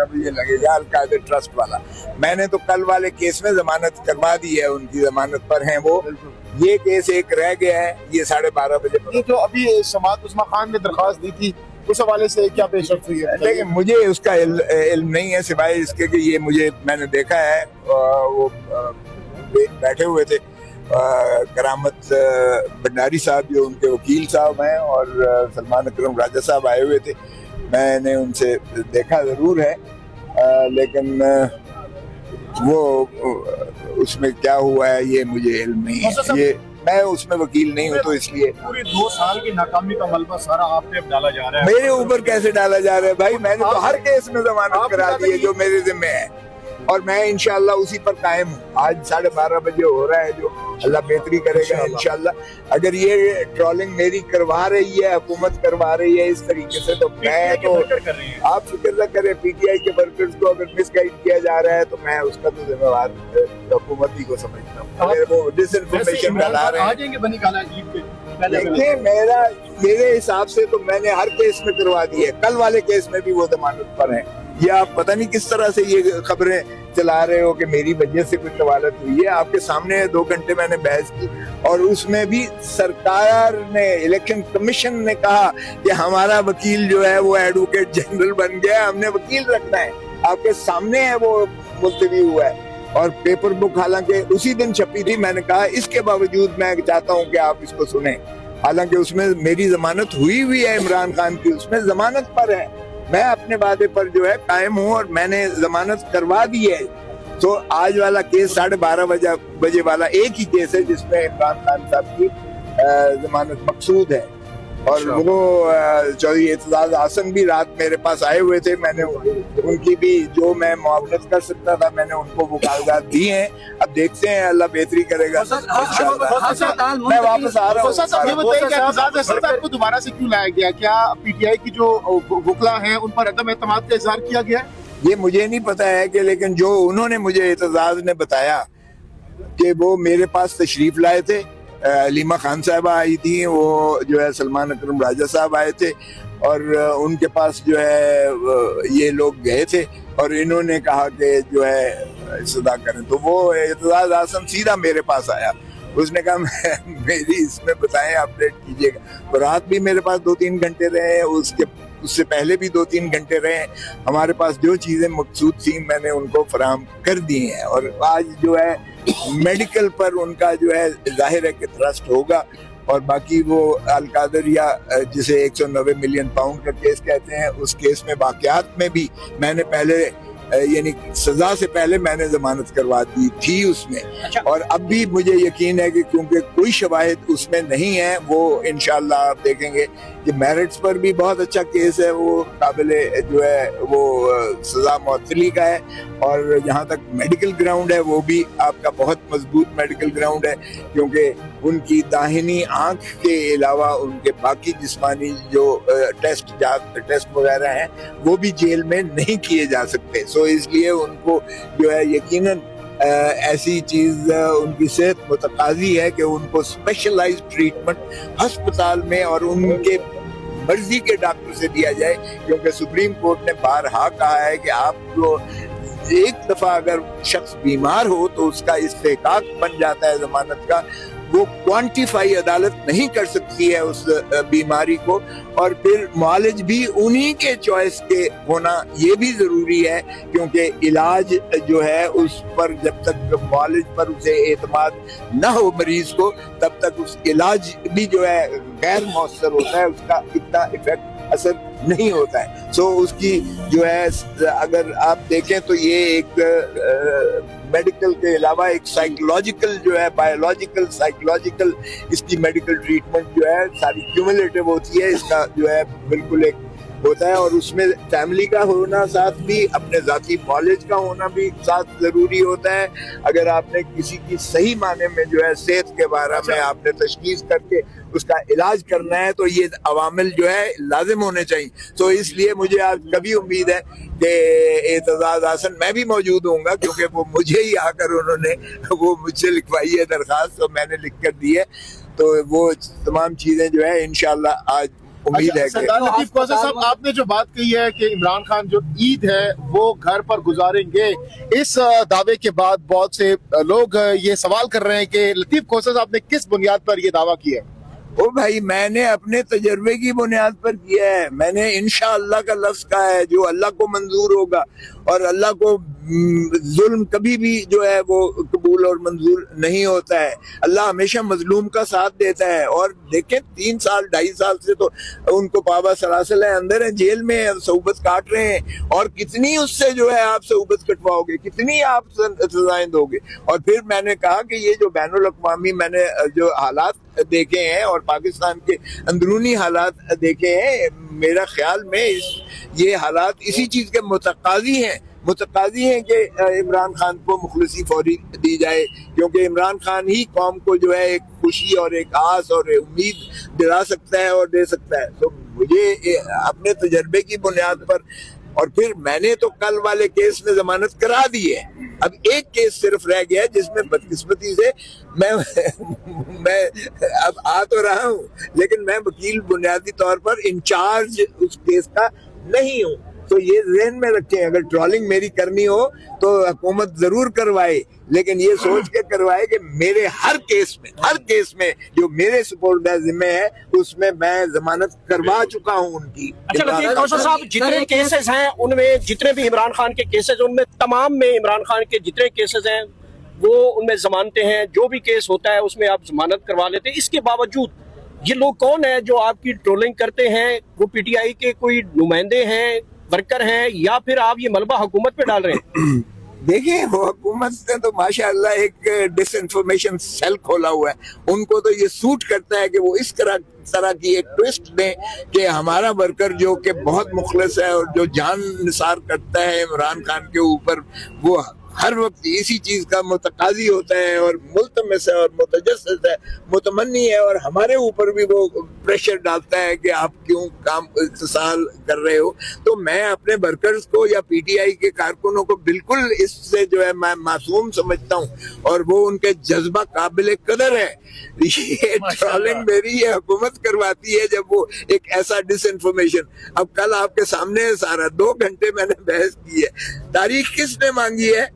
12 लगे या al Qaeda trust वाला। मैंने तो कल वाले केस में जमानत करवा दी है, उनकी जमानत पर हैं वो। ये केस एक रह गया है, ये 12:30 बजे। ये जो अभी समाअत उस्मा खान ने दरख्वास्त दी थी, उस हवाले से क्या पेशरफ्त हुई है? लेकिन मुझे उसका इल्म नहीं है, सिवाय इसके कि ये मैंने देखा है वो बैठे हुए थे करामत भंडारी साहब जो उनके वकील साहब हैं, और सलमान अकरम राजा साहब आए हुए थे। मैंने उनसे देखा ज़रूर है, लेकिन वो उसमें क्या हुआ है ये मुझे इल्म नहीं है। ये मैं उसमें वकील नहीं हूँ, तो इसलिए पूरे 2 साल की नाकामी का मलबा सारा आप पे डाला जा रहा है। मेरे ऊपर कैसे डाला जा रहा है भाई? मैंने तो हर केस में जमानत करा दी है जो मेरे जिम्मे है, और मैं इंशाल्लाह उसी पर कायम हूँ। आज 12:30 बजे हो रहा है, जो अल्लाह बेहतरी करेगा इंशाल्लाह। अगर ये ट्रोलिंग मेरी करवा रही है, हुकूमत करवा रही है इस तरीके से, तो मैं तो आप फिक्र न करें। पीटीआई के वर्कर्स को अगर मिसगाइड किया जा रहा है तो मैं उसका तो जिम्मेवार हुकूमत ही को समझता हूँ। वो डिसइंफॉर्मेशन फैला रहे हैं। देखिए, मेरे हिसाब से तो मैंने हर केस में करवा दी है। कल वाले केस में भी वो जमानत पर है। ये आप पता नहीं किस तरह से ये खबरें चला रहे हो कि मेरी वजह से कोई कवालत हुई है। आपके सामने 2 घंटे मैंने बहस की, और उसमें भी सरकार ने, इलेक्शन कमीशन ने कहा कि हमारा वकील जो है वो एडवोकेट जनरल बन गया, हमने वकील रखना है। आपके सामने है वो मुलतवी हुआ है, और पेपर बुक हालांकि उसी दिन छपी थी। मैंने कहा इसके बावजूद मैं चाहता हूँ कि आप इसको सुने, हालांकि उसमें मेरी जमानत हुई है इमरान खान की, उसमें जमानत पर है। मैं अपने वादे पर जो है कायम हूँ, और मैंने जमानत करवा दी है। तो आज वाला केस 12:30 बजे वाला एक ही केस है जिसमें इमरान खान साहब की जमानत मकसूद है। और वो चौधरी एतजाज हसन भी रात मेरे पास आए हुए थे। मैंने उनकी भी जो मैं मुआवनत कर सकता था मैंने उनको वो कागजात दिए हैं। अब देखते हैं, अल्लाह बेहतरी करेगा। मैं वापस आ रहा हूँ। आपको दोबारा से क्यों लाया गया? क्या पीटीआई की जो वकला हैं उन पर अदम एतमाद का इजहार किया गया? ये मुझे नहीं पता है कि, लेकिन जो उन्होंने मुझे एतजाज ने बताया कि वो मेरे पास तशरीफ लाए थे, अलीमा खान साहबा आई थी, वो जो है सलमान अकरम राजा साहब आए थे, और उनके पास जो है ये लोग गए थे, और इन्होंने कहा कि जो है सदा करें। तो वो एतजाज हसन सीधा मेरे पास आया, उसने कहा मेरी इसमें बताएं, अपडेट कीजिएगा। तो रात भी मेरे पास 2-3 घंटे रहे, उससे पहले भी 2-3 घंटे रहे। हमारे पास जो चीजें मकसूद थी मैंने उनको फराहम कर दी हैं, और आज जो है मेडिकल पर उनका जो है जाहिर है कि ट्रस्ट होगा। और बाकी वो अलकादरिया जिसे 190 मिलियन पाउंड का केस कहते हैं, उस केस में वाकयात में भी मैंने पहले यानी सजा से पहले मैंने जमानत करवा दी थी उसमें। अच्छा। और अब भी मुझे यकीन है कि क्योंकि कोई शवाहिद उसमें नहीं है, वो इंशाल्लाह आप देखेंगे कि मेरिट्स पर भी बहुत अच्छा केस है, वो काबिले जो है वो सजा मुअत्तली का है। और जहाँ तक मेडिकल ग्राउंड है वो भी आपका बहुत मजबूत मेडिकल ग्राउंड है, क्योंकि उनकी दाहिनी आंख के अलावा उनके बाकी जिस्मानी जो टेस्ट वगैरह हैं वो भी जेल में नहीं किए जा सकते। सो इसलिए उनको जो है यकीनन ऐसी चीज उनकी सेहत मुतकाजी है कि उनको स्पेशलाइज्ड ट्रीटमेंट अस्पताल में और उनके मर्जी के डॉक्टर से दिया जाए, क्योंकि सुप्रीम कोर्ट ने बारहा कहा है कि आपको एक दफा अगर शख्स बीमार हो तो उसका इस्तेहकाक बन जाता है जमानत का, वो क्वांटिफाई अदालत नहीं कर सकती है उस बीमारी को, और फिर मुआलिज भी उन्हीं के चॉइस के होना ये भी जरूरी है, क्योंकि इलाज जो है उस पर जब तक मुआलिज पर उसे एतमाद न हो मरीज को, तब तक उस इलाज भी जो है गैर मौसर होता है, उसका इतना इफेक्ट असर नहीं होता है। सो उसकी जो है अगर आप देखें तो ये एक मेडिकल के अलावा एक साइकोलॉजिकल जो है, बायोलॉजिकल साइकोलॉजिकल इसकी मेडिकल ट्रीटमेंट जो है सारी क्यूमुलेटिव होती है। इसका जो है बिल्कुल एक होता है, और उसमें फैमिली का होना साथ भी, अपने जाती नॉलेज का होना भी साथ जरूरी होता है। अगर आपने किसी की सही माने में जो है सेहत के बारे में आपने तशखीस करके उसका इलाज करना है, तो ये अवामिल जो है लाजिम होने चाहिए। तो इसलिए मुझे आज कभी उम्मीद है कि एतजाज हसन, मैं भी मौजूद होऊंगा, क्योंकि वो मुझे ही आकर उन्होंने वो मुझसे लिखवाई है दरखास्त, तो मैंने लिख कर दी है। तो वो तमाम चीजें जो है इंशाल्लाह आज امید ہے کہ सरदार लतीफ खोसा साहब, आपने जो बात कही है कि इमरान खान जो ईद है वो घर पर गुजारेंगे, इस दावे के बाद बहुत से लोग ये सवाल कर रहे हैं कि लतीफ खोसा साहब ने किस बुनियाद पर ये दावा किया है? ओ भाई, मैंने अपने तजर्बे की बुनियाद पर किया है। मैंने इंशाअल्लाह का लफ्ज कहा है, जो अल्लाह को मंजूर होगा, और अल्लाह को जुल्म कभी भी जो है वो कबूल और मंजूर नहीं होता है। अल्लाह हमेशा मजलूम का साथ देता है। और देखें, 3 साल 2.5 साल से तो उनको पाबा सलासल है, अंदर है, जेल में है, सऊबत काट रहे हैं, और कितनी उससे जो है आप सऊबत कटवाओगे, कितनी आप सजाएं दोगे। और फिर मैंने कहा कि ये जो बैनुल अक़वामी मैंने जो हालात देखे हैं और पाकिस्तान के अंदरूनी हालात देखे हैं, मेरा ख्याल में ये हालात इसी चीज के मुतकाजी हैं कि इमरान खान को मुखलसी फौरी दी जाए, क्योंकि इमरान खान ही कौम को जो है एक खुशी और एक आस और एक उम्मीद दिला सकता है और दे सकता है। तो मुझे अपने तजर्बे की बुनियाद पर, और फिर मैंने तो कल वाले केस में जमानत करा दी है, अब एक केस सिर्फ रह गया है जिसमें बदकिस्मती से मैं अब आ तो रहा हूँ, लेकिन मैं वकील बुनियादी तौर पर इंचार्ज उस केस का नहीं हूँ। तो ये ज़हन में रखें, अगर ट्रॉलिंग मेरी करनी हो तो हुकूमत जरूर करवाए, लेकिन ये सोच के करवाए कि मेरे हर केस में जो मेरे सुपुर्द जिम्मे है उसमें मैं जमानत करवा चुका हूँ उनकी। अच्छा लतीफ खोसा साहब, जितने केसेस हैं उनमें, जितने भी इमरान खान के केसेस, उनमें तमाम में इमरान खान के जितने केसेस हैं वो उनमें जमानतें हैं, जो भी केस होता है उसमें आप जमानत करवा लेते हैं। इसके बावजूद ये लोग कौन है जो आपकी ट्रोलिंग करते हैं? वो पीटीआई के कोई नुमाइंदे हैं, वर्कर हैं, या फिर आप ये मलबा हुकूमत पे डाल रहे हैं? देखिए, वो हुकूमत ने तो माशाअल्लाह एक डिसइंफॉर्मेशन सेल खोला हुआ है। उनको तो ये सूट करता है कि वो इस तरह की एक ट्विस्ट दें कि हमारा वर्कर जो कि बहुत मुखलिस है और जो जान निसार करता है इमरान खान के ऊपर, वो हर वक्त इसी चीज का मुतकाजी होता है और मुल्तमस है और मुतजस्सिस है, मुतमन्नी है, और हमारे ऊपर भी वो प्रेशर डालता है कि आप क्यों काम इस्तेसाल कर रहे हो। तो मैं अपने वर्कर्स को या पीटीआई के कारकुनों को बिल्कुल इससे जो है मैं मासूम समझता हूँ, और वो उनके जज्बा काबिल कदर है। ये ट्रॉलिंग मेरी ये हुकूमत करवाती है जब वो एक ऐसा डिसइंफॉर्मेशन। अब कल आपके सामने है सारा, 2 घंटे मैंने बहस की है। तारीख किसने मांगी है,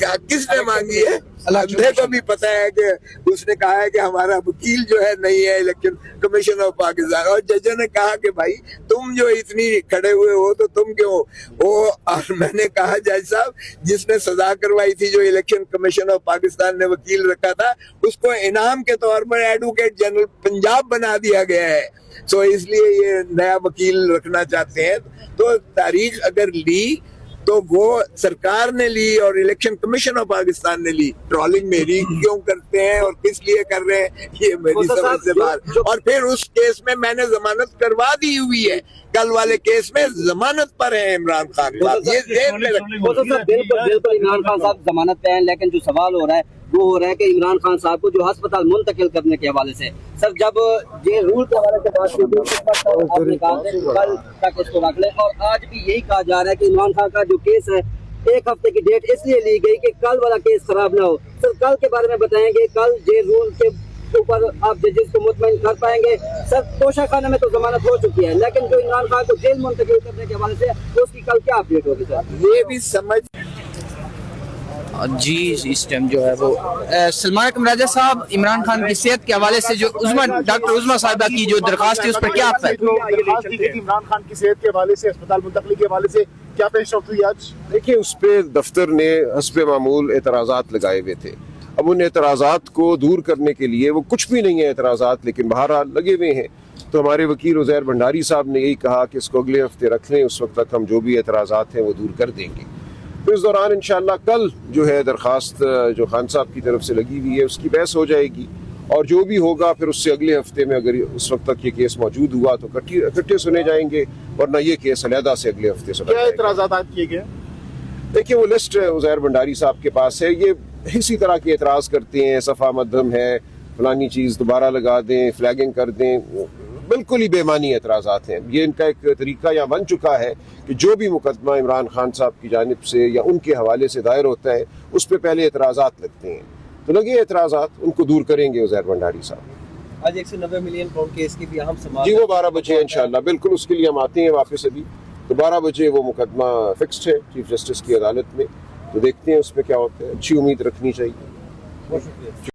किसने मांगी है? अंधे को भी पता है कि उसने कहा है कि हमारा वकील जो है नहीं है इलेक्शन कमीशन ऑफ पाकिस्तान, और जजों ने कहा कि भाई तुम जो इतनी खड़े हुए हो तो तुम क्यों वो। और मैंने कहा जज साहब, जिसने सजा करवाई थी, जो इलेक्शन कमीशन ऑफ पाकिस्तान ने वकील रखा था, उसको इनाम के तौर पर एडवोकेट जनरल पंजाब बना दिया गया है। तो इसलिए ये नया वकील रखना चाहते हैं। तो तारीख अगर ली तो वो सरकार ने ली और इलेक्शन कमीशन ऑफ पाकिस्तान ने ली। ट्रॉलिंग मेरी क्यों करते हैं और किस लिए कर रहे हैं, ये मेरी समझ से बाहर। और फिर उस केस में मैंने जमानत करवा दी हुई है, कल वाले केस में जमानत पर है इमरान खान। ये बिल्कुल इमरान खान साहब जमानत पे हैं, लेकिन जो सवाल हो रहा है वो हो रहा है कि इमरान खान साहब को जो अस्पताल मुंतकिल करने के हवाले से, सर जब ये रूल के हवाले से बात की थी, आपने कहा कल तक इसको रख लें, और आज भी यही कहा जा रहा है कि इमरान खान का जो केस है 1 हफ्ते की डेट इसलिए ली गई कि कल वाला केस खराब ना हो। सर कल के बारे में बताएंगे, कल जे रूल के ऊपर आप जजेस को मुतमईन कर पाएंगे? सर तोशा खाना में तो जमानत हो चुकी है, लेकिन जो इमरान खान को जेल मुंतकिल करने के हवाले से उसकी कल क्या अपडेट होगी सर? ये भी समझ जी इस टाइम जो है वो सलमान कमराजा साहब, इमरान खान की सेहत के हवाले से जो डॉक्टर उज़मा साहिबा की जो दरखास्त थी उस पर क्या इमरान खान की सेहत के हवाले से, अस्पताल मुंतकली के हवाले से क्या पेशरफ्त हुई आज? देखिए, उस पर दफ्तर ने हस्बे मामूल एतराज़ात लगाए हुए थे। अब उन एतराज़ात को दूर करने के लिए, वो कुछ भी नहीं है एतराज़ात, लेकिन बहरहाल लगे हुए हैं, तो हमारे वकील उज़ैर भंडारी साहब ने यही कहा कि इसको अगले हफ्ते रख लें, उस वक्त तक हम जो भी एतराज़ात हैं वो दूर कर देंगे। तो इस दौरान इंशाअल्लाह कल जो है दरख्वास्त जो खान साहब की तरफ से लगी हुई है उसकी बहस हो जाएगी, और जो भी होगा फिर उससे अगले हफ्ते में, अगर उस वक्त तक ये केस मौजूद हुआ तो इकट्ठे सुने जाएंगे, वरना ये केस अलहदा से अगले हफ्ते सुना जाएगा। क्या एतराज़ात आयद किए गए? देखिए, वो लिस्ट उज़ैर भंडारी साहब के पास है। ये इसी तरह के एतराज़ करते हैं, सफ़ा मध्यम है, फलानी चीज़ दोबारा लगा दें, फ्लैगिंग कर दें, बिल्कुल ही बेमानी एतराज़ात हैं। ये इनका एक तरीका यहाँ बन चुका है कि जो भी मुकदमा इमरान खान साहब की जानिब से या उनके हवाले से दायर होता है उस पर पहले एतराज़ात लगते हैं। तो लगे एतराज़ात, उनको दूर करेंगे उज़ैर भंडारी साहब। आज 190 मिलियन पाउंड केस की भी अहम समाअत जी वो 12 बजे है इंशाल्लाह, बिल्कुल उसके लिए हम आते हैं वापस अभी, तो 12 बजे वो मुकदमा फिक्स्ड है चीफ जस्टिस की अदालत में, तो देखते हैं उसमें क्या होता है, अच्छी उम्मीद रखनी चाहिए। बहुत शुक्रिया।